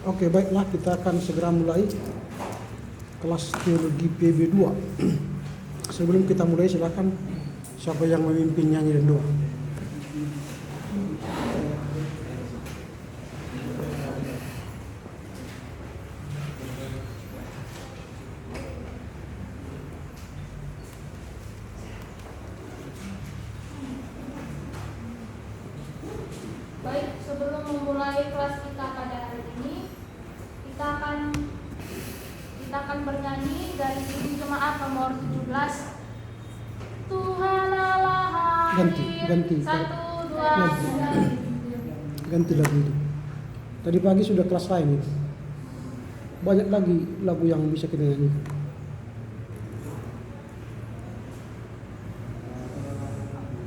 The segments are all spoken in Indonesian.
Oke, baiklah, kita akan segera mulai kelas teologi PB2. Sebelum kita mulai, silakan siapa yang memimpin nyanyi dan doa. Baik, sebelum memulai kelas kita pada hari ini, kita akan bernyanyi dari Judul Jemaat nomor 17. Tuhan Allah hadir. Ganti. 1, 2, 3. Ganti lagu itu. Tadi pagi sudah kelas lain itu. Banyak lagi lagu yang bisa kita nyanyi.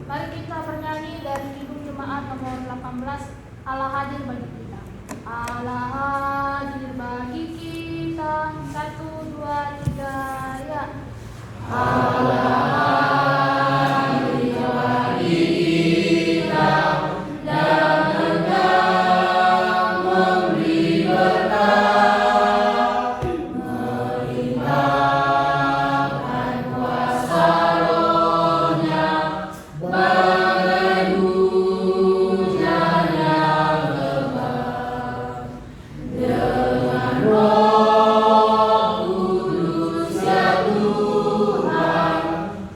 Mari kita bernyanyi dari Judul Jemaat nomor 18. Allah hadir bagi kita. Allah hadir bagi kita. 1, 2, 3, ya. Allah hadir bagi kita dan hendak memberi berkat, melimpahkan kuasa Roh-Nya bagai hujan yang lebat, dengan Roh Kudus ya Tuhan,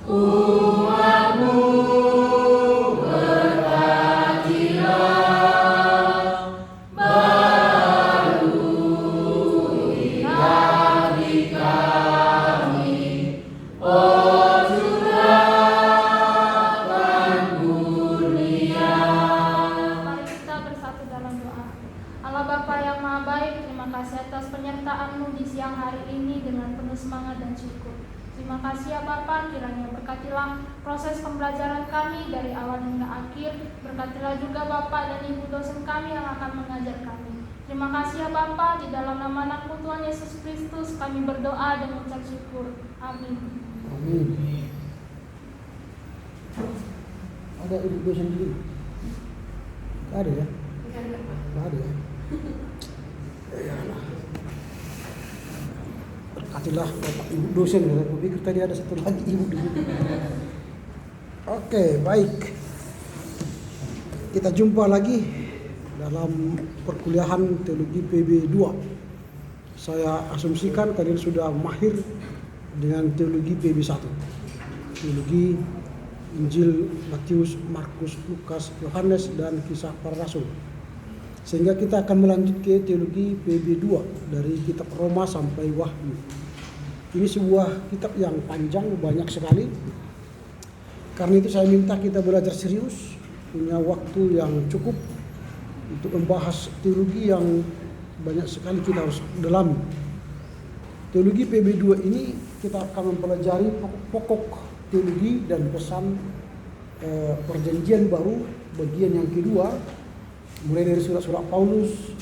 umat-Mu berkatilah, barui hati kami, oh curahkan kurnia. Mari kita bersatu dalam doa. Allah Bapa yang Maha Baik, terima kasih atas penyertaan-Mu di siang hari ini dengan penuh semangat dan syukur. Terima kasih ya Bapa, kiranya berkatilah proses pembelajaran kami dari awal hingga akhir. Berkatilah juga Bapa dan Ibu dosen kami yang akan mengajar kami. Terima kasih ya Bapa, di dalam nama Anak-Mu Tuhan Yesus Kristus kami berdoa dan mengucap syukur. Amin. Amin. Ada ibu dosen dulu? Gak ada ya? Gak ada ya? Yalah. Berkatilah Bapak Ibu dosen ya. Aku pikir tadi ada satu lagi ibu di sini. Oke, baik. Kita jumpa lagi dalam perkuliahan teologi PB2. Saya asumsikan kalian sudah mahir dengan teologi PB1. Teologi Injil Matius, Markus, Lukas, Yohanes, dan Kisah Para Rasul. Sehingga kita akan melanjut ke teologi PB2 dari kitab Roma sampai Wahyu. Ini sebuah kitab yang panjang, banyak sekali. Karena itu saya minta kita belajar serius, punya waktu yang cukup untuk membahas teologi yang banyak sekali kita harus dalami. Teologi PB2 ini kita akan mempelajari pokok teologi dan pesan perjanjian baru bagian yang kedua, mulai dari surat-surat Paulus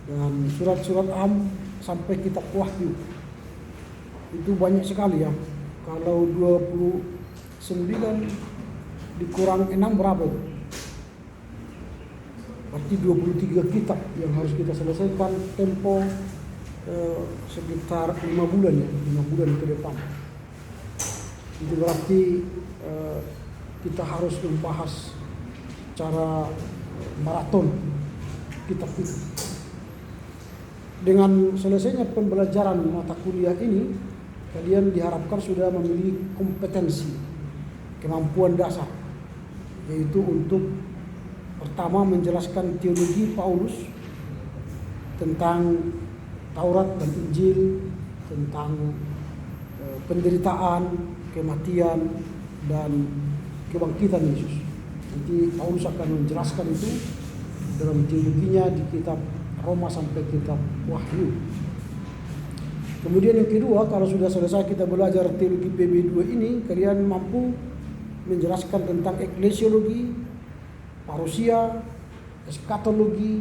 dan surat-surat Am sampai kitab Wahyu. Itu banyak sekali ya. Kalau 29 dikurang 6 berapa itu? Berarti 23 kitab yang harus kita selesaikan, tempo sekitar 5 bulan ya, 5 bulan ke depan. Itu berarti kita harus membahas cara maraton kitab itu. Dengan selesainya pembelajaran mata kuliah ini, kalian diharapkan sudah memiliki kompetensi, kemampuan dasar, yaitu untuk pertama menjelaskan teologi Paulus tentang Taurat dan Injil, tentang penderitaan, kematian, dan kebangkitan Yesus. Nanti Paulus akan menjelaskan itu dalam teologinya di kitab Roma sampai kitab Wahyu. Kemudian yang kedua, kalau sudah selesai kita belajar teologi PB2 ini, kalian mampu menjelaskan tentang eklesiologi, parousia, eskatologi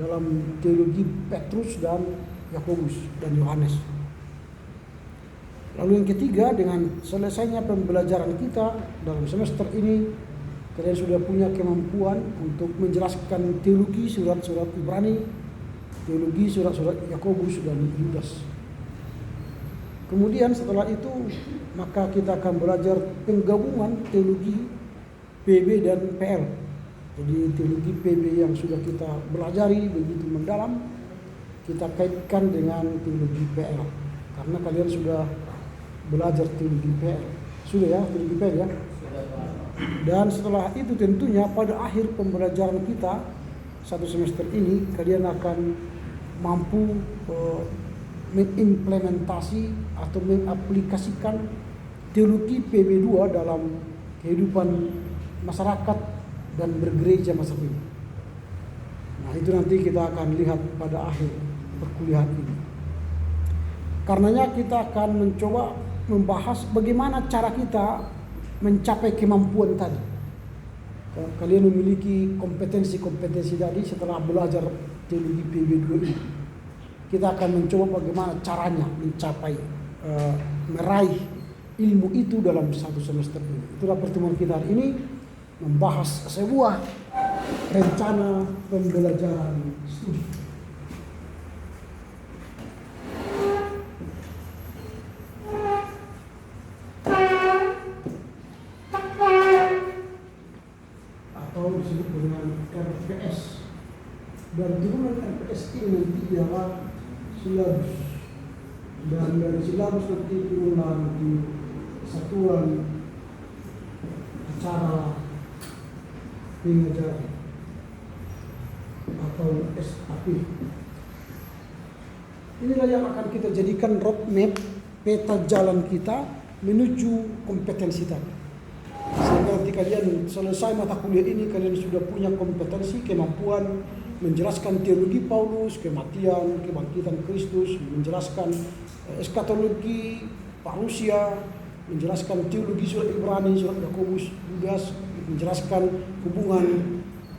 dalam teologi Petrus dan Yakobus dan Yohanes. Lalu yang ketiga, dengan selesainya pembelajaran kita dalam semester ini, kalian sudah punya kemampuan untuk menjelaskan teologi surat-surat Ibrani, teologi surat-surat Yakobus dan Yudas. Kemudian setelah itu maka kita akan belajar penggabungan teologi PB dan PL. Jadi teologi PB yang sudah kita belajari begitu mendalam, kita kaitkan dengan teologi PL. Karena kalian sudah belajar teologi PL. Sudah ya, teologi PL ya? Dan setelah itu tentunya pada akhir pembelajaran kita satu semester ini, kalian akan mampu mengimplementasi atau mengaplikasikan teologi PB2 dalam kehidupan masyarakat dan bergereja masa kini. Nah, itu nanti kita akan lihat pada akhir perkuliahan ini. Karenanya kita akan mencoba membahas bagaimana cara kita mencapai kemampuan tadi. Kalian memiliki kompetensi-kompetensi tadi setelah belajar teologi PB2 ini. Kita akan mencoba bagaimana caranya mencapai meraih ilmu itu dalam satu semester ini. Itulah pertemuan kita hari ini, membahas sebuah rencana pembelajaran studi. Atau disebut dengan RPS. Dan turunan RPS ini nanti ialah silabus. Dan dari silabus nanti turunlah di satuan acara pengajaran atau SAP. Inilah yang akan kita jadikan roadmap, peta jalan kita menuju kompetensi tadi. Sehingga nanti kalian selesai mata kuliah ini, kalian sudah punya kompetensi, kemampuan menjelaskan teologi Paulus, kematian, kebangkitan Kristus, menjelaskan eskatologi parusia, menjelaskan teologi surat Ibrani, surat Yakobus, Yudas, menjelaskan hubungan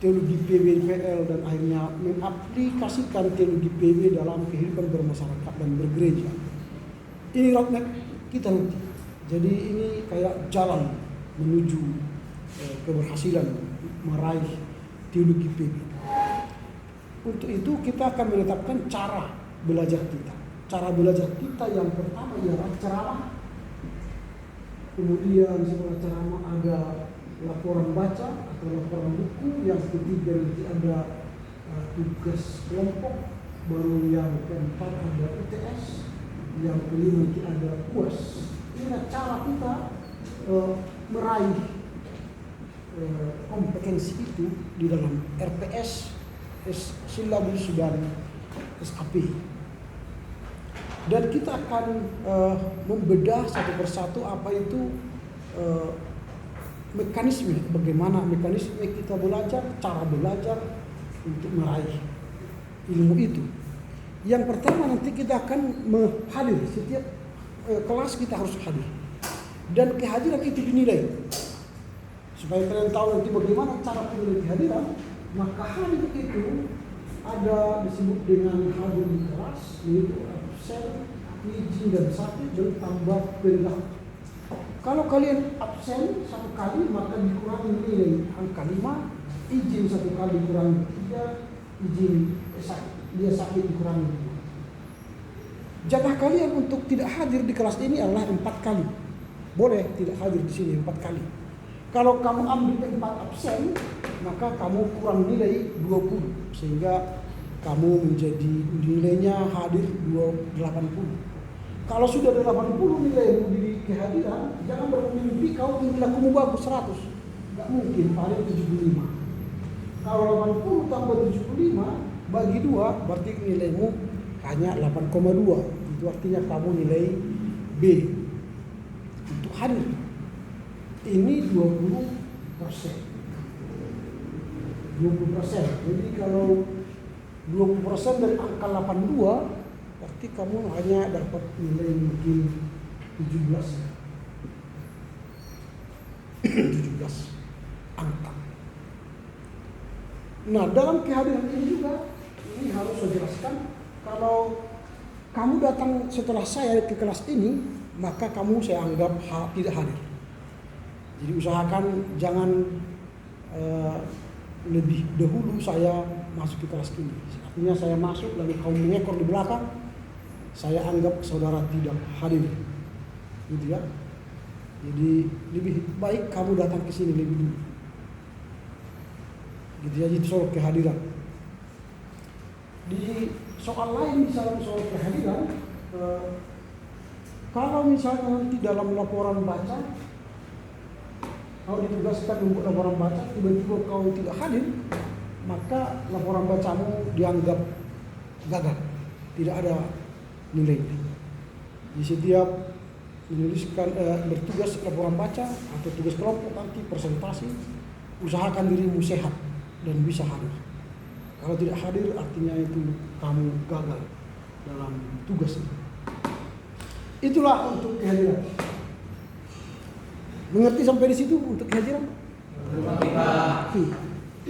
teologi PB, PL, dan akhirnya mengaplikasikan teologi PB dalam kehidupan bermasyarakat dan bergereja. Ini roadmap kita nanti. Jadi ini kayak jalan menuju keberhasilan meraih teologi PB. Untuk itu kita akan menetapkan cara belajar kita. Cara belajar kita yang pertama ialah ceramah. Kemudian setelah ceramah ada laporan baca atau laporan buku. Yang ketiga nanti ada tugas kelompok. Baru yang keempat ada UTS. Yang kelima nanti ada UAS. Inilah cara kita meraih kompetensi itu di dalam RPS, silabus dan SAP. Dan kita akan membedah satu persatu apa itu mekanisme, bagaimana mekanisme kita belajar, cara belajar untuk meraih ilmu itu. Yang pertama nanti kita akan hadir, setiap kelas kita harus hadir. Dan kehadiran itu dinilai. Supaya kalian tahu nanti bagaimana cara penilaian kehadiran, maka hadir itu ada disebut dengan hadir di kelas, yaitu absen, izin dan sakit, dan tambah perilaku. Kalau kalian absen satu kali, maka dikurangi nilai angka 5, izin satu kali dikurangi 3, izin dia sakit dikurangi 2. Jatah kalian untuk tidak hadir di kelas ini adalah 4 kali. Boleh tidak hadir di sini 4 kali. Kalau kamu ambil 4 absen, maka kamu kurang nilai 20, sehingga kamu menjadi nilainya hadir 80. Kalau sudah 80 nilai di kehadiran, jangan bermimpi kau nilaimu bagus 100. Tidak mungkin, paling 75. Kalau 80 tambah 75 bagi 2, berarti nilaimu hanya 8,2. Itu artinya kamu nilai B untuk hadir. Ini 20%. 20%. Jadi kalau 20% dari angka 82, berarti kamu hanya dapat nilai mungkin 17. 17 angka. Nah, dalam kehadiran ini juga, ini harus saya jelaskan, kalau kamu datang setelah saya ke kelas ini, maka kamu saya anggap tidak hadir. Jadi usahakan jangan lebih dahulu saya masuk ke kelas ini. Artinya saya masuk lalu kamu mengekor di belakang, saya anggap saudara tidak hadir, gitu ya. Jadi lebih baik kamu datang ke sini lebih dulu, gitu ya. Jadi soal kehadiran. Di soal lain misalnya soal kehadiran, kalau misalnya nanti dalam laporan baca, kau ditugaskan untuk laporan baca, tiba-tiba kau tidak hadir, maka laporan bacamu dianggap gagal, tidak ada nilai. Di setiap menuliskan bertugas laporan baca atau tugas kelompok nanti presentasi, usahakan dirimu sehat dan bisa hadir. Kalau tidak hadir artinya itu kamu gagal dalam tugas itu. Itulah untuk kehadiran. Mengerti sampai di situ untuk kehadiran?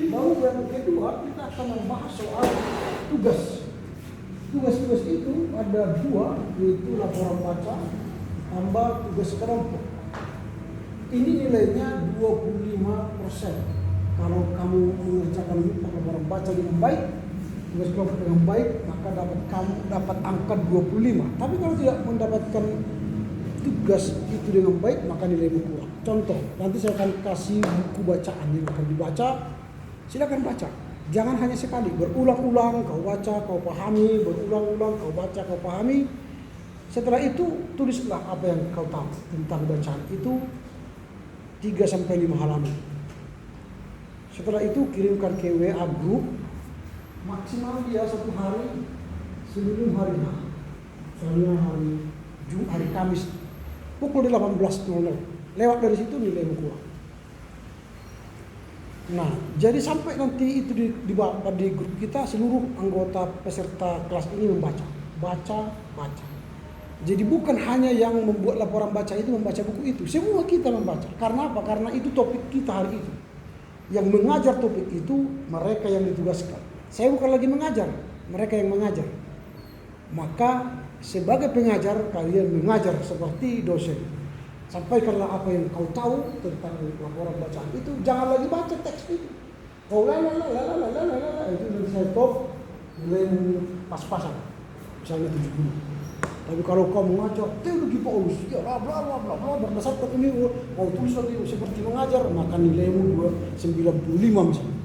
Lalu yang kedua kita akan membahas soal tugas. Tugas-tugas itu ada dua, yaitu laporan baca tambah tugas kelompok. Ini nilainya 25%. Kalau kamu mengerjakan laporan baca dengan baik, tugas kelompok dengan baik, maka kamu dapat angka 25. Tapi kalau tidak mendapatkan tugas itu dengan baik, maka nilaimu kurang. Contoh, nanti saya akan kasih buku bacaan yang akan dibaca. Silakan baca. Jangan hanya sekali, berulang-ulang kau baca, kau pahami, berulang-ulang kau baca, kau pahami. Setelah itu tulislah apa yang kau tahu tentang bacaan itu 3-5 halaman. Setelah itu kirimkan ke WA grup, maksimal dia 1 hari sebelum hari H. Misalnya hari Kamis pukul 18.00. Lewat dari situ nilaimu kurang. Nah, jadi sampai nanti itu di grup kita, seluruh anggota peserta kelas ini baca. Jadi bukan hanya yang membuat laporan baca itu membaca buku itu, semua kita membaca. Karena apa? Karena itu topik kita hari itu. Yang mengajar topik itu mereka yang ditugaskan. Saya bukan lagi mengajar, mereka yang mengajar. Maka sebagai pengajar kalian mengajar seperti dosen. Sampaikanlah apa yang kau tahu tentang laporan bacaan itu. Jangan lagi baca teks itu. Kau itu nanti saya top nilai pas-pasan. Misalnya 70. Tapi kalau kau mengajar teologi Paulus, ya bla bla bla bla bla berdasarkan ini kau tulis lagi seperti mengajar, maka nilaimu 95 misalnya.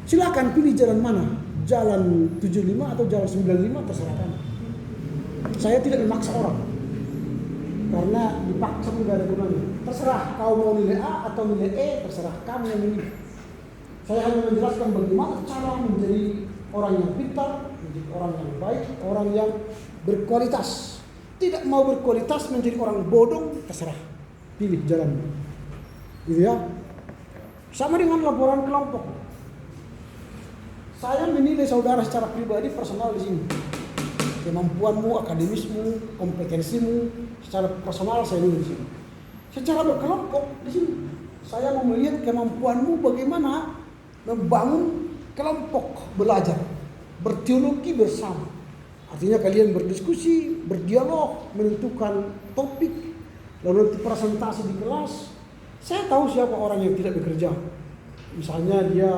Silakan pilih jalan mana, jalan 75 atau jalan 95 terserah kamu. Saya tidak memaksa orang, karena dipaksa tidak ada gunanya. Terserah kau mau nilai A atau nilai E, terserah kamu yang memilih. Saya hanya menjelaskan bagaimana cara menjadi orang yang pintar, menjadi orang yang baik, orang yang berkualitas. Tidak mau berkualitas menjadi orang bodoh, terserah. Pilih jalan. Gitu ya. Sama dengan laporan kelompok. Saya menilai saudara secara pribadi, personal di sini. Kemampuanmu, akademismu, kompetensimu, secara personal saya nilai di sini. Secara berkelompok di sini, saya mau melihat kemampuanmu bagaimana membangun kelompok belajar, berteologi bersama. Artinya kalian berdiskusi, berdialog, menentukan topik, lalu nanti presentasi di kelas. Saya tahu siapa orang yang tidak bekerja. Misalnya dia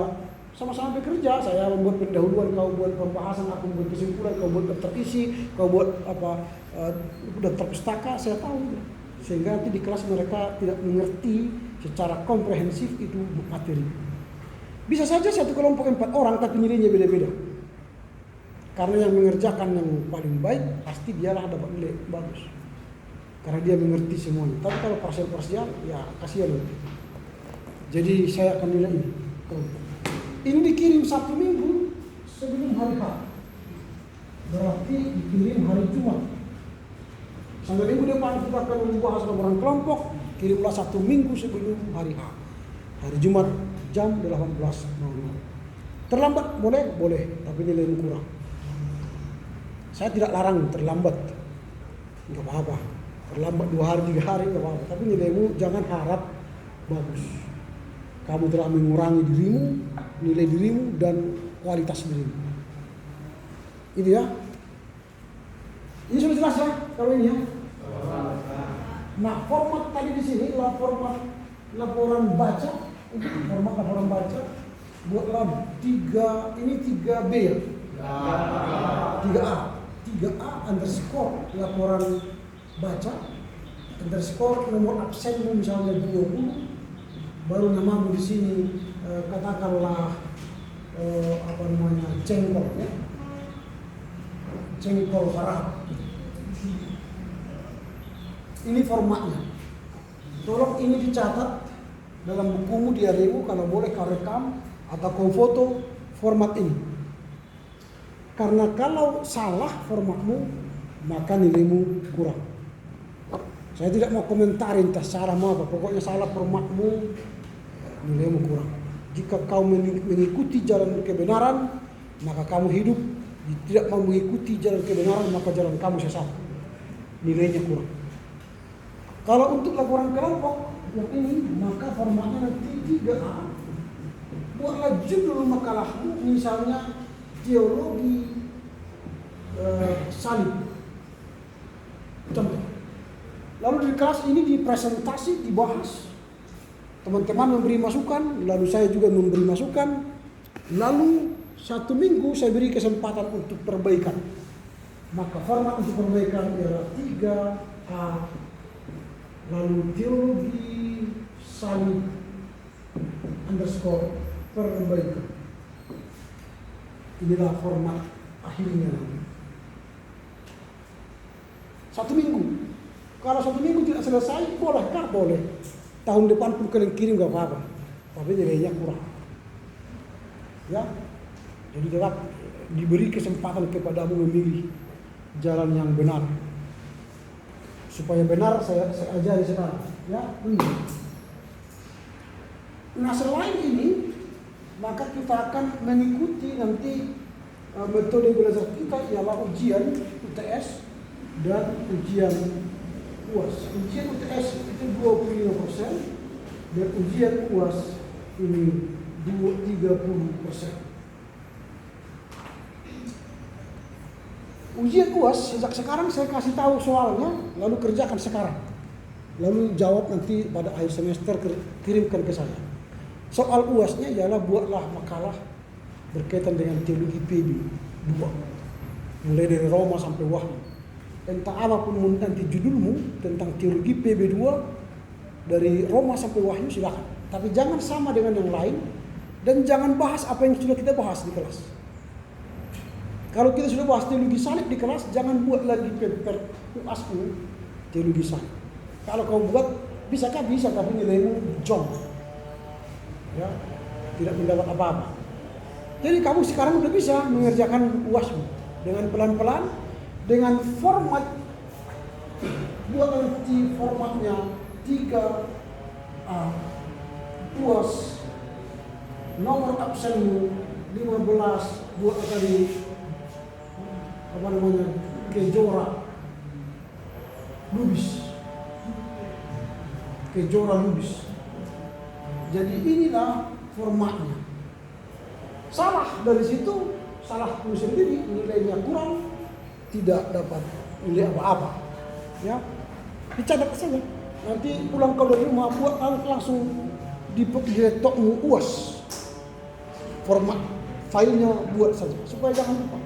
sama-sama bekerja, saya membuat pendahuluan, kau buat pembahasan, aku buat kesimpulan, kau buat daftar isi, kau buat daftar pustaka, saya tahu. Sehingga nanti di kelas mereka tidak mengerti secara komprehensif itu materi. Bisa saja satu kelompok 4 orang tapi nilainya beda-beda. Karena yang mengerjakan yang paling baik pasti dialah dapat nilai bagus. Karena dia mengerti semuanya. Tapi kalau parsial ya kasihan. Jadi saya akan nilai ini. Ini dikirim 1 minggu sebelum hari H. Berarti dikirim hari Jumat. Sampai minggu depan kita akan membahas laporan kelompok. Kirimlah 1 minggu sebelum hari H. Hari Jumat jam 18.00. Terlambat boleh? Boleh. Tapi nilaimu kurang. Saya tidak larang terlambat, nggak apa-apa. Terlambat 2 hari, 3 hari nggak apa-apa. Tapi nilaimu jangan harap bagus. Kamu telah mengurangi dirimu, nilai dirimu dan kualitas dirimu. Itu ya. Ini sudah jelas ya kalau ini ya. Nah format tadi di sini format laporan baca, format laporan baca. buatlah 3B ya? 3A underscore laporan baca, underscore nomor absenmu misalnya 20, baru namamu di sini katakanlah Cengkol ya, Cengkol Barat. Ini formatnya. Tolong ini dicatat dalam bukumu, diarimu, kalau boleh kau rekam atau kau foto format ini. Karena kalau salah formatmu, maka nilaimu kurang. Saya tidak mau komentarin entah salah mau apa, pokoknya salah formatmu, nilaimu kurang. Jika kau mengikuti jalan kebenaran, maka kamu hidup. Tidak mau mengikuti jalan kebenaran, maka jalan kamu sesat. Nilainya kurang. Kalau untuk laporan kelompok yang ini, maka formatnya nanti 3A. Buatlah judul makalahmu, misalnya teologi salib. Contoh. Lalu di kelas ini dipresentasi, dibahas. Teman-teman memberi masukan, lalu saya juga memberi masukan. Lalu 1 minggu saya beri kesempatan untuk perbaikan. Maka format untuk perbaikan ialah 3A. Lalu teologi salib underscore perbaikan. Inilah format akhirnya. 1 minggu. Kalau 1 minggu tidak selesai, bolehkah? Boleh. Tahun depan pun kalian kirim gak apa-apa. Tapi nilainya kurang. Ya. Jadi tetap diberi kesempatan kepadamu memilih jalan yang benar. Supaya benar saya ajari sekarang. Ya. Nah, selain ini, maka kita akan mengikuti nanti metode belajar kita ialah ujian UTS dan ujian UAS. Ujian UTS itu 25% dan ujian UAS ini 30%. Ujian UAS sejak sekarang saya kasih tahu soalnya, lalu kerjakan sekarang. Lalu jawab nanti pada akhir semester, kirimkan ke saya. Soal UASnya ialah buatlah makalah berkaitan dengan teologi PB 2. Mulai dari Roma sampai Wahyu. Entah apapun nanti judulmu tentang teologi PB2 dari Roma sampai Wahyu silakan. Tapi jangan sama dengan yang lain dan jangan bahas apa yang sudah kita bahas di kelas. Kalau kita sudah bahas teologi salib di kelas, jangan buat lagi paper UASmu teologi salib. Kalau kau buat bisakah? Bisa, tapi nilaimu jong. Ya, tidak mendapat apa-apa. Jadi kamu sekarang sudah bisa mengerjakan UASmu dengan pelan-pelan. Dengan format, buat nanti formatnya 3A, UAS, nomor absenmu 15, buat tadi Kejora Lubis. Jadi inilah formatnya. Salah dari situ, salah kamu sendiri, nilainya kurang. Tidak dapat nilai apa-apa, ya dicatat saja. Nanti pulang ke rumah buat langsung di laptopmu UAS, format filenya buat saja supaya jangan lupa.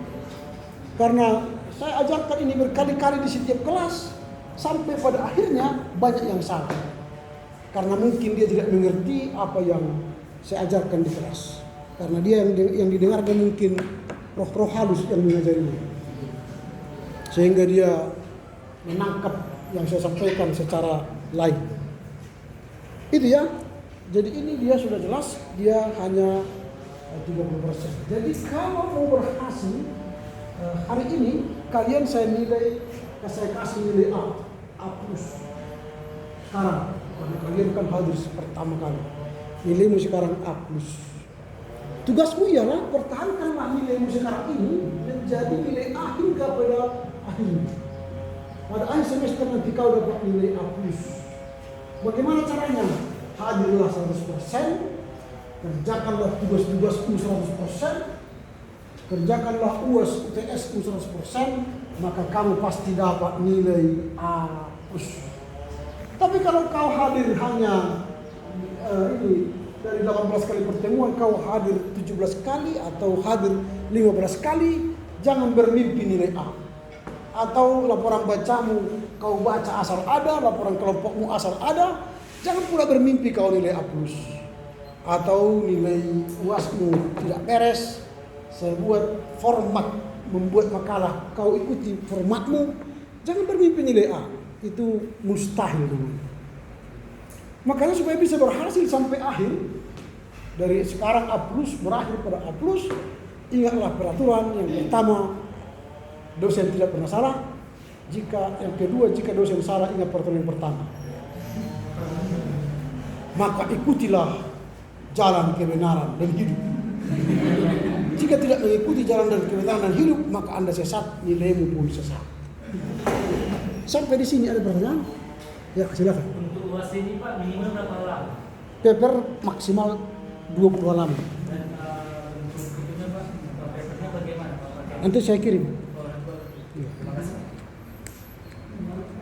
Karena saya ajarkan ini berkali-kali di setiap kelas sampai pada akhirnya banyak yang salah. Karena mungkin dia tidak mengerti apa yang saya ajarkan di kelas. Karena dia yang didengarkan mungkin roh-roh halus yang mengajarinya. Sehingga dia menangkap yang saya sampaikan secara lain. Itu ya. Jadi ini dia sudah jelas, dia hanya 30%. Jadi kalau mau berhasil hari ini kalian saya kasih nilai A plus. Sekarang karena kalian kan hadir pertama kali. Nilaimu sekarang A plus. Tugasmu ialah pertahankanlah nilaimu sekarang ini menjadi nilai A hingga pada akhir. Pada akhir semester nanti kau dapat nilai A+. Bagaimana caranya? Hadirlah 100%, kerjakanlah tugas-tugasmu 100%, kerjakanlah UAS UTS 100%, maka kamu pasti dapat nilai A+. Tapi kalau kau hadir hanya dari 18 kali pertemuan kau hadir 17 kali atau hadir 15 kali, jangan bermimpi nilai A. Atau laporan bacamu kau baca asal ada, laporan kelompokmu asal ada, jangan pula bermimpi kau nilai A+. Atau nilai UASmu tidak beres, saya buat format, membuat makalah, kau ikuti formatmu, jangan bermimpi nilai A. Itu mustahil dulu. Makanya supaya bisa berhasil sampai akhir, dari sekarang A+ berakhir pada A+, ingatlah peraturan yang pertama, dosen tidak pernah salah. Yang kedua, jika dosen salah, ingat peraturan yang pertama. Maka ikutilah jalan kebenaran dan hidup. Jika tidak mengikuti jalan dan kebenaran dan hidup, maka Anda sesat, nilaimu pun sesat. Sampai di sini ada pertanyaan? Ya, silakan. Untuk UAS ini Pak, minimal berapa halaman? Paper maksimal 20 halaman. Dan untuk itunya Pak, papernya bagaimana Pak? Nanti saya kirim. Terima kasih.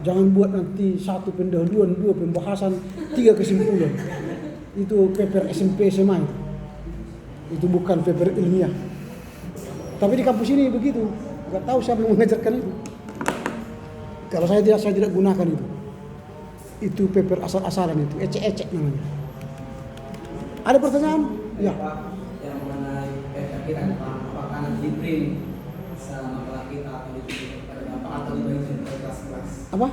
Jangan buat nanti 1 pendahuluan, 2 pembahasan, 3 kesimpulan. Itu paper SMP SMA itu bukan paper ilmiah. Tapi di kampus ini begitu. Nggak tahu siapa yang mengajarkan itu. Kalau saya tidak gunakan itu. Itu paper asal-asalan itu, ecek-ecek namanya. Ada pertanyaan? Ya. Pak, yang mengenai paper kita, apakah nanti di print selama makalah kita atau pada bapak atau dibagi ke kelas-kelas? Apa?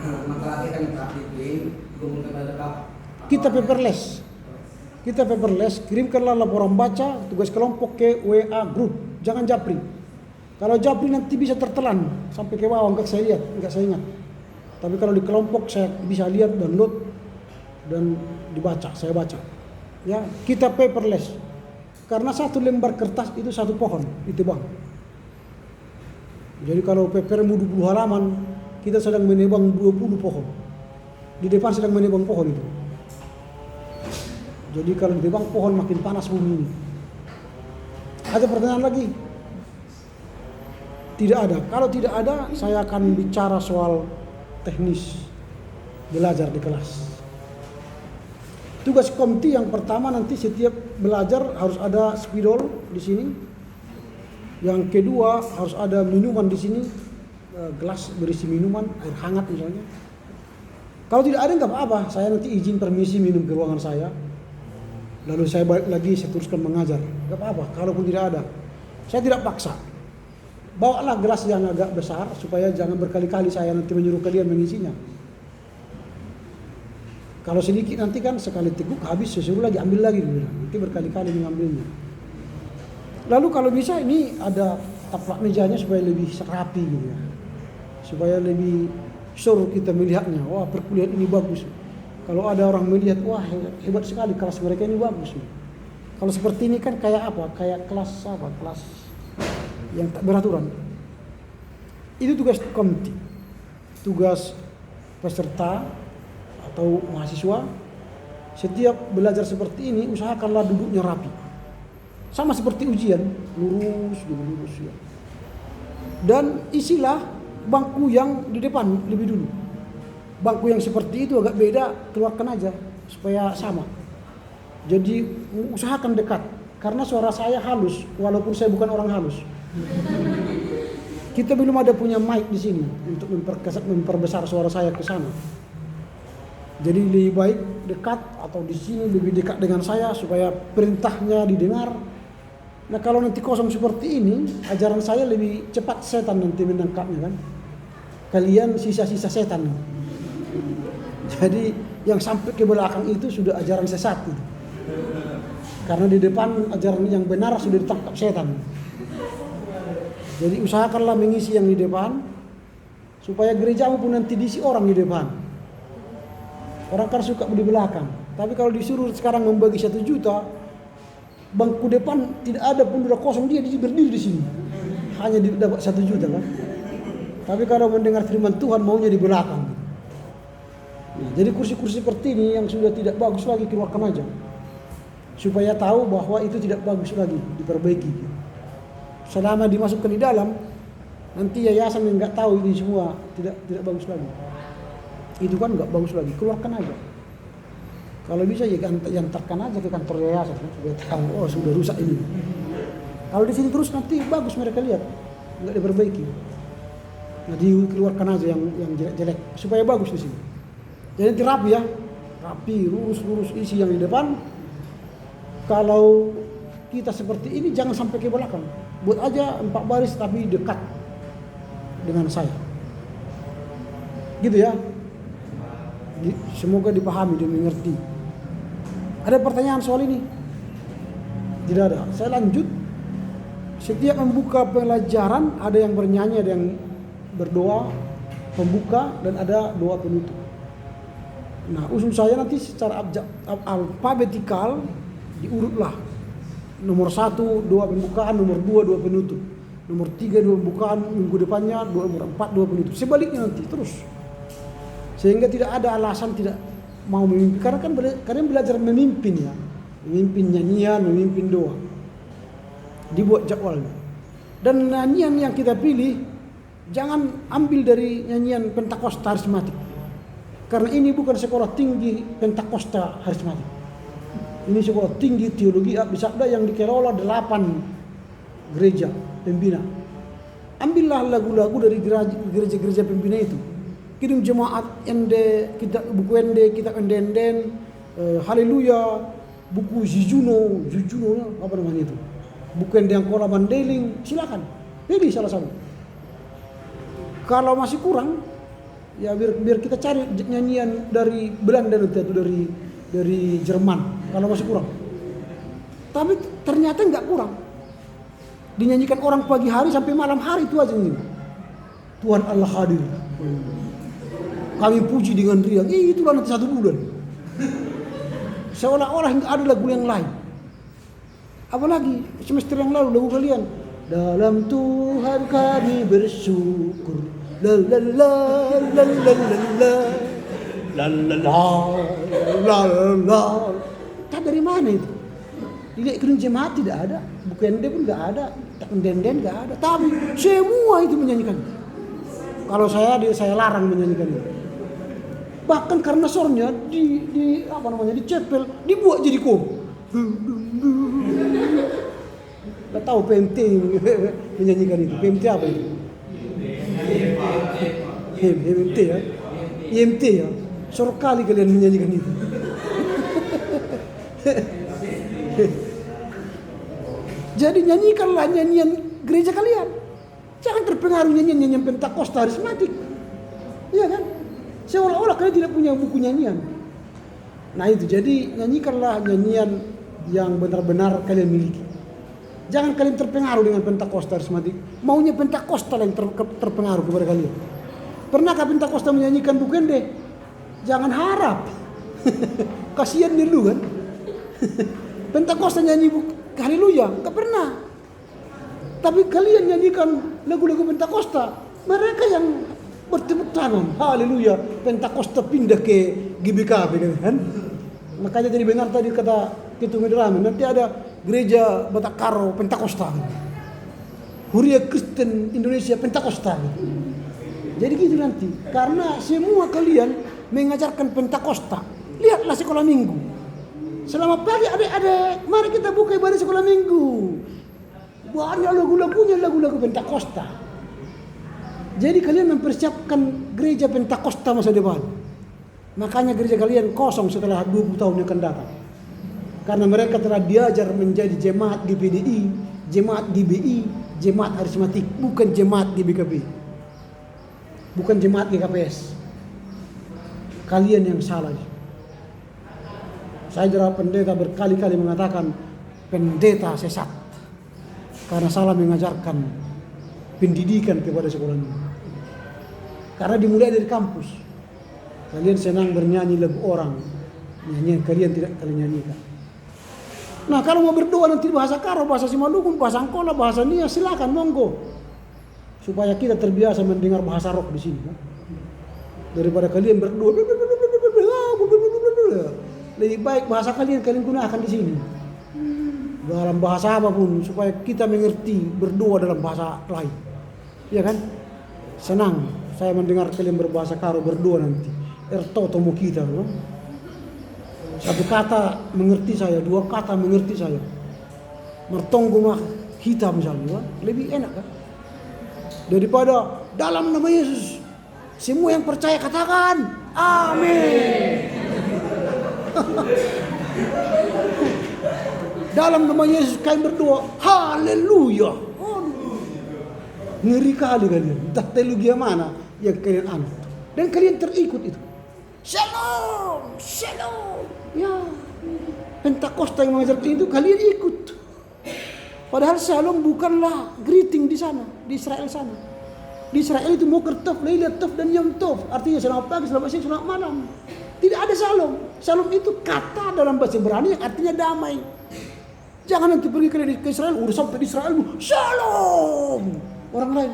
Makalah kita yang telah di print, dikumpulkan pada bapak. Kita paperless. Kita paperless, kirimkanlah laporan baca, tugas kelompok ke WA group. Jangan japri. Kalau japri nanti bisa tertelan sampai ke bawah, enggak saya lihat, enggak saya ingat. Tapi kalau di kelompok saya bisa lihat, download dan dibaca, saya baca. Ya, kita paperless. Karena 1 lembar kertas itu 1 pohon, itu Bang. Jadi kalau papermu 20 halaman, kita sedang menebang 20 pohon. Di depan sedang menebang pohon itu. Jadi kalau ditebang pohon makin panas bumi ini. Ada pertanyaan lagi? Tidak ada. Kalau tidak ada, saya akan bicara soal teknis belajar di kelas. Tugas komti yang pertama nanti setiap belajar harus ada spidol di sini. Yang kedua harus ada minuman di sini, gelas berisi minuman, air hangat misalnya. Kalau tidak ada nggak apa-apa, saya nanti izin permisi minum ke ruangan saya. Lalu saya balik lagi, saya teruskan mengajar. Nggak apa-apa, kalaupun tidak ada, saya tidak paksa. Bawalah gelas yang agak besar supaya jangan berkali-kali saya nanti menyuruh kalian mengisinya. Kalau sedikit nanti kan sekali teguk habis, saya suruh lagi ambil lagi dulu. Nanti berkali-kali mengambilnya. Lalu kalau bisa ini ada taplak mejanya supaya lebih rapi gitu ya. Supaya lebih sure kita melihatnya. Wah, perkuliahan ini bagus. Kalau ada orang melihat, wah hebat sekali kelas mereka ini bagus. Kalau seperti ini kan kayak apa? Kayak kelas apa? Kelas yang tak beraturan. Itu tugas komti. Tugas peserta atau mahasiswa. Setiap belajar seperti ini, usahakanlah duduknya rapi. Sama seperti ujian, lurus ya. Dan isilah bangku yang di depan lebih dulu. Bangku yang seperti itu agak beda, keluarkan aja supaya sama. Jadi usahakan dekat, karena suara saya halus walaupun saya bukan orang halus. Kita belum ada punya mic di sini untuk memperbesar suara saya ke sana. Jadi lebih baik dekat atau di sini lebih dekat dengan saya supaya perintahnya didengar. Nah kalau nanti kosong seperti ini, ajaran saya lebih cepat setan nanti menangkapnya kan. Kalian sisa-sisa setan. Jadi yang sampai ke belakang itu sudah ajaran sesat itu. Karena di depan ajaran yang benar sudah ditangkap setan. Jadi usahakanlah mengisi yang di depan supaya gerejamu pun nanti diisi orang di depan. Orang kan suka di belakang. Tapi kalau disuruh sekarang membagi 1 juta, bangku depan tidak ada pun udah kosong, dia berdiri di sini. Hanya dapat 1 juta kan. Tapi kalau mendengar firman Tuhan maunya di belakang. Nah, jadi kursi-kursi seperti ini yang sudah tidak bagus lagi keluarkan aja. Supaya tahu bahwa itu tidak bagus lagi, diperbaiki. Selama dimasukkan di dalam, nanti yayasan yang nggak tahu ini semua tidak bagus lagi. Itu kan nggak bagus lagi, keluarkan aja. Kalau bisa ya antarkan aja ke kantor yayasan supaya tahu oh sudah rusak ini. Kalau di sini terus nanti bagus mereka lihat, nggak diperbaiki. Nah dikeluarkan aja yang jelek-jelek supaya bagus di sini. Jadi nanti rapi ya, rapi, lurus isi yang di depan. Kalau kita seperti ini jangan sampai ke belakang. Buat aja 4 baris tapi dekat dengan saya. Gitu ya. Semoga dipahami dan mengerti. Ada pertanyaan soal ini? Tidak ada. Saya lanjut. Setiap membuka pelajaran ada yang bernyanyi, ada yang berdoa pembuka dan ada doa penutup. Nah, usul saya nanti secara alfabetikal diurutlah. Nomor 1 doa pembukaan, nomor 2 doa penutup. Nomor 3 doa pembukaan, minggu depannya nomor 4 doa penutup. Sebaliknya nanti terus. Sehingga tidak ada alasan tidak mau memimpin. Karena kan kalian belajar memimpin ya. Memimpin nyanyian, memimpin doa. Dibuat jadwalnya. Dan nyanyian yang kita pilih jangan ambil dari nyanyian Pentakosta Harismatik. Karena ini bukan sekolah tinggi Pentakosta Harismatik. Ini sekolah tinggi teologi Abdi Sabda yang dikelola 8 gereja pembina. Ambillah lagu-lagu dari gereja-gereja pembina itu. Kirim jemaat ende, buku ende, kitab enden, haleluya, buku Jujuno apa namanya itu? Buku ende yang kola Mandeling, silakan. Pilih salah satu. Kalau masih kurang, ya biar kita cari nyanyian dari Belanda nanti atau dari Jerman. Kalau masih kurang. Tapi ternyata nggak kurang. Dinyanyikan orang pagi hari sampai malam hari itu aja ini. Tuhan Allah hadir. Kami puji dengan riang. Itulah nanti 1 bulan. Seolah-olah nggak ada lagu yang lain. Apalagi semester yang lalu lagu kalian. Dalam Tuhan kami bersyukur. La la la la la la la la la la. Tak dari mana itu? Di gedung jemaat tidak ada, buku ende pun nggak ada, tak enden nggak ada. Tapi semua itu menyanyikan. Kalau saya larang menyanyikan itu. Bahkan karena sornya dicepel, dibuat jadi kom. Nggak tahu PMT menyanyikan itu. PMT apa itu? PMT ya, IMT ya. Sore kali kalian menyanyikan itu. Jadi nyanyikanlah nyanyian gereja kalian. Jangan terpengaruh nyanyian Pentakosta Harismatik. Iya kan? Seolah-olah kalian tidak punya buku nyanyian. Nah itu, jadi nyanyikanlah nyanyian yang benar-benar kalian miliki. Jangan kalian terpengaruh dengan Pentakosta Harismatik. Maunya Pentakosta yang terpengaruh kepada kalian. Pernahkah Pentakosta menyanyikan buku ende? Jangan harap. Kasihan dulu kan. Pentakosta nyanyi haleluya, enggak pernah. Tapi kalian nyanyikan lagu-lagu Pentakosta, mereka yang bertepuk tangan, haleluya, Pentakosta pindah ke GBKB kan. Makanya jadi benar tadi kata Ketua Medrami, nanti ada gereja Batakaro Pentakosta. Huria Kristen Indonesia Pentakosta. Jadi gitu nanti, karena semua kalian mengajarkan Pentakosta. Lihatlah sekolah minggu. Selama pagi adik-adik, mari kita buka ibadah sekolah minggu. Banyak lagu-lagunya, lagu-lagu Pentakosta. Jadi kalian mempersiapkan gereja Pentakosta masa depan. Makanya gereja kalian kosong setelah 20 tahun yang akan datang. Karena mereka telah diajar menjadi jemaat GPDI, jemaat GBI, jemaat Harismatik, bukan jemaat GBKB. Bukan jemaat GKPS. Kalian yang salah. Saya jawab pendeta berkali-kali mengatakan pendeta sesat karena salah mengajarkan pendidikan kepada sekolah ini. Karena dimulai dari kampus. Kalian senang bernyanyi lagu orang, nyanyian kalian tidak kalian nyanyikan. Nah kalau mau berdoa nanti bahasa Karo, bahasa Simalungun, bahasa Angkola, bahasa Nia, silakan monggo. Supaya kita terbiasa mendengar bahasa roh di sini. Daripada kalian berdoa lebih baik bahasa kalian gunakan di sini. Dalam bahasa apapun supaya kita mengerti berdoa dalam bahasa lain. Ya kan? Senang saya mendengar kalian berbahasa Karo berdoa nanti. Erto tomo kita, no? Satu kata mengerti saya, dua kata mengerti saya. Mertonggo mah kita misalnya, lebih enak kan? Daripada dalam nama Yesus. Semua yang percaya katakan amin. Dalam nama Yesus kalian berdoa haleluya. Ngeri kali kalian. Entah teologi mana yang kalian anut. Dan kalian terikut itu. Shalom, shalom. Ya, Pentakosta yang mengajarkan itu kalian ikut. Padahal shalom bukanlah greeting di sana, di Israel sana. Di Israel itu Moker Tov, Leila Tov, dan Yom Tov. Artinya selamat pagi, selamat siang, selamat malam. Tidak ada shalom. Shalom itu kata dalam bahasa Ibrani yang artinya damai. Jangan nanti pergi ke Israel, udah sampai di Israel, shalom. Orang lain,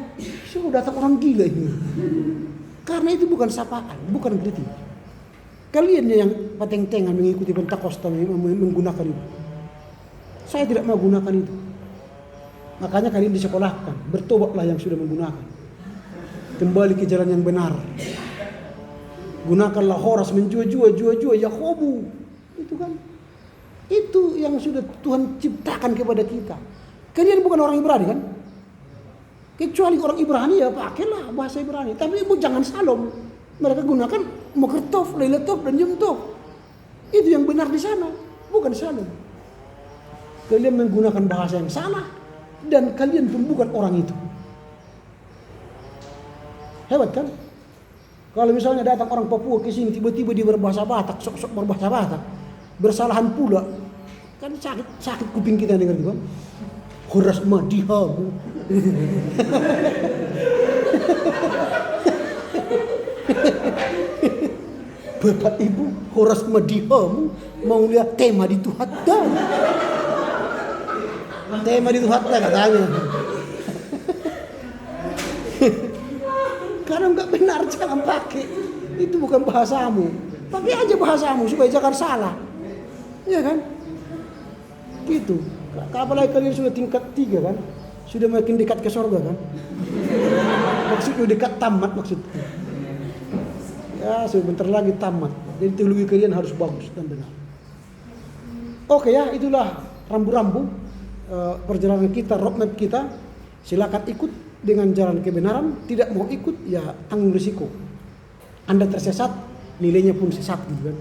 sudah datang orang gila ini. Karena itu bukan sapaan, bukan greeting. Kalian yang pateng-tengan mengikuti Pentakosta menggunakan itu. Saya tidak mau gunakan itu. Makanya kalian disekolahkan, bertobatlah yang sudah menggunakan. Kembali ke jalan yang benar. Gunakanlah horas menjua-jua Yakobo. Itu kan. Itu yang sudah Tuhan ciptakan kepada kita. Kalian bukan orang Ibrani kan? Kecuali orang Ibrani ya pakailah bahasa Ibrani. Tapi jangan salom. Mereka gunakan Moker Tov, Leila Tov, dan Yom Tov. Itu yang benar di sana, bukan salom. Kalian menggunakan bahasa yang salah dan kalian pun bukan orang itu. Hebat kan? Kalau misalnya datang orang Papua ke sini tiba-tiba dia berbahasa Batak, sok-sok berbahasa Batak, bersalahan pula, kan sakit kuping kita dengar itu kan? Horas madihamu. Bapak Ibu, horas madihamu mau lihat tema di Tuhan dah. Tema di Tuhan dah katanya. Karena nggak benar jangan pakai. Itu bukan bahasamu. Pakai aja bahasamu supaya jangan salah. Iya kan? Gitu. Apalagi kalian sudah tingkat 3 kan? Sudah makin dekat ke surga kan? Maksudnya dekat tamat maksudnya. Ya sebentar lagi tamat. Jadi teologi kalian harus bagus dan benar. Oke ya, itulah rambu-rambu perjalanan kita, roadmap kita. Silakan ikut dengan jalan kebenaran. Tidak mau ikut ya tanggung risiko. Anda tersesat, nilainya pun sesat gitu kan.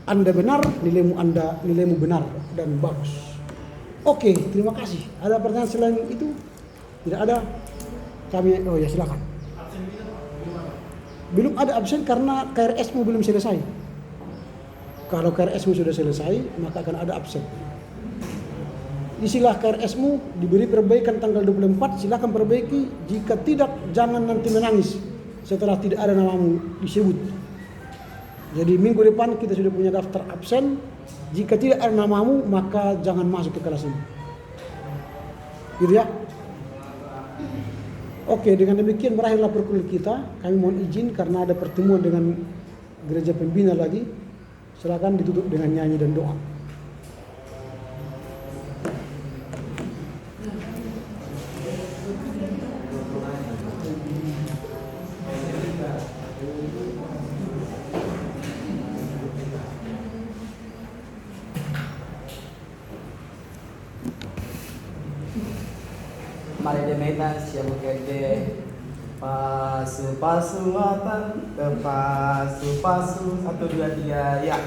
Anda benar, nilaimu benar dan bagus. Oke, terima kasih. Ada pertanyaan selain itu? Tidak ada. Kami ya silakan. Belum ada absen karena KRS-mu belum selesai. Kalau KRS-mu sudah selesai, maka akan ada absen. Isilah KRS-mu, diberi perbaikan tanggal 24, silakan perbaiki. Jika tidak, jangan nanti menangis setelah tidak ada namamu disebut. Jadi minggu depan kita sudah punya daftar absen. Jika tidak ada namamu, maka jangan masuk ke kelas ini. Gitu ya? Oke, dengan demikian berakhirlah perkuliahan kita. Kami mohon izin karena ada pertemuan dengan gereja pembina lagi. Silakan ditutup dengan nyanyi dan doa. Mari demeta siamo kerde pasu matan ke pasu 1 2 3 ya.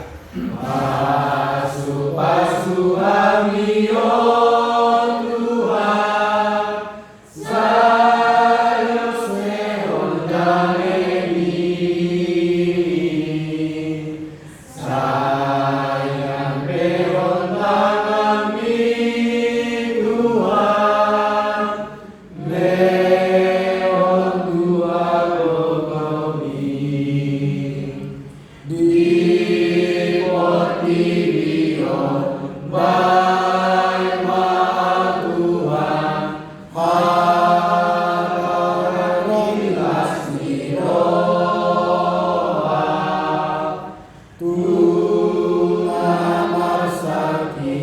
Pasu kami oh Tuhan sayo seon dameni sayang berontak kami Tuhan leon tua kokomi di poti bion baik maaf Tuhan harapinlah doa Tuhan marsaki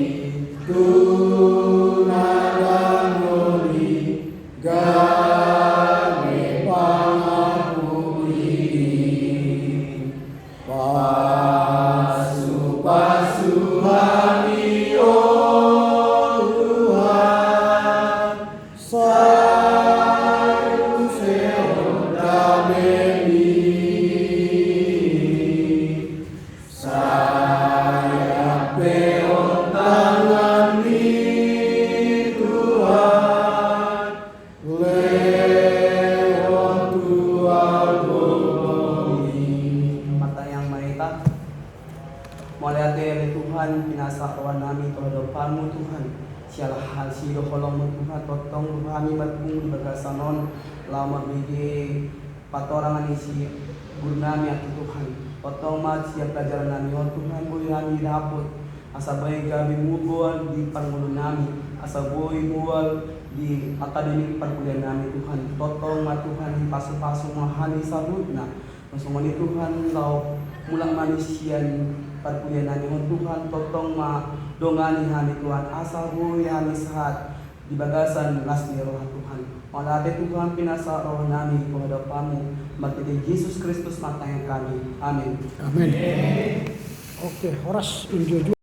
Tuhan danoli lewat Tuhan bumi. Mata yang maita, melihat dari Tuhan pinasa kawan nami terhadapanmu Tuhan. Sialah hal si dokolong Tuhan potong kami matkung di bagasanon lama bigi patorangan isi guru nami atau Tuhan. Potong mat siap pelajaran nami oh Tuhan boleh kami dapet. Asa baik kami mubual di panggulu nami. Asa boleh mual di akademik perkuliahan nami Tuhan. Potong mat Tuhan di pasu-pasu mahani sabutna. Masuk ni Tuhan lau mulang manusian perkuliahan nami oh Tuhan. Potong ma dongani hani Tuhan. Asa boleh hani sehat di bagasan lasmi roh Tuhan. Malate Tuhan pinasa roh nami kehadapanmu. Mati Yesus Kristus mata yang kami. Amin. Amin. Oke, Horas unjuk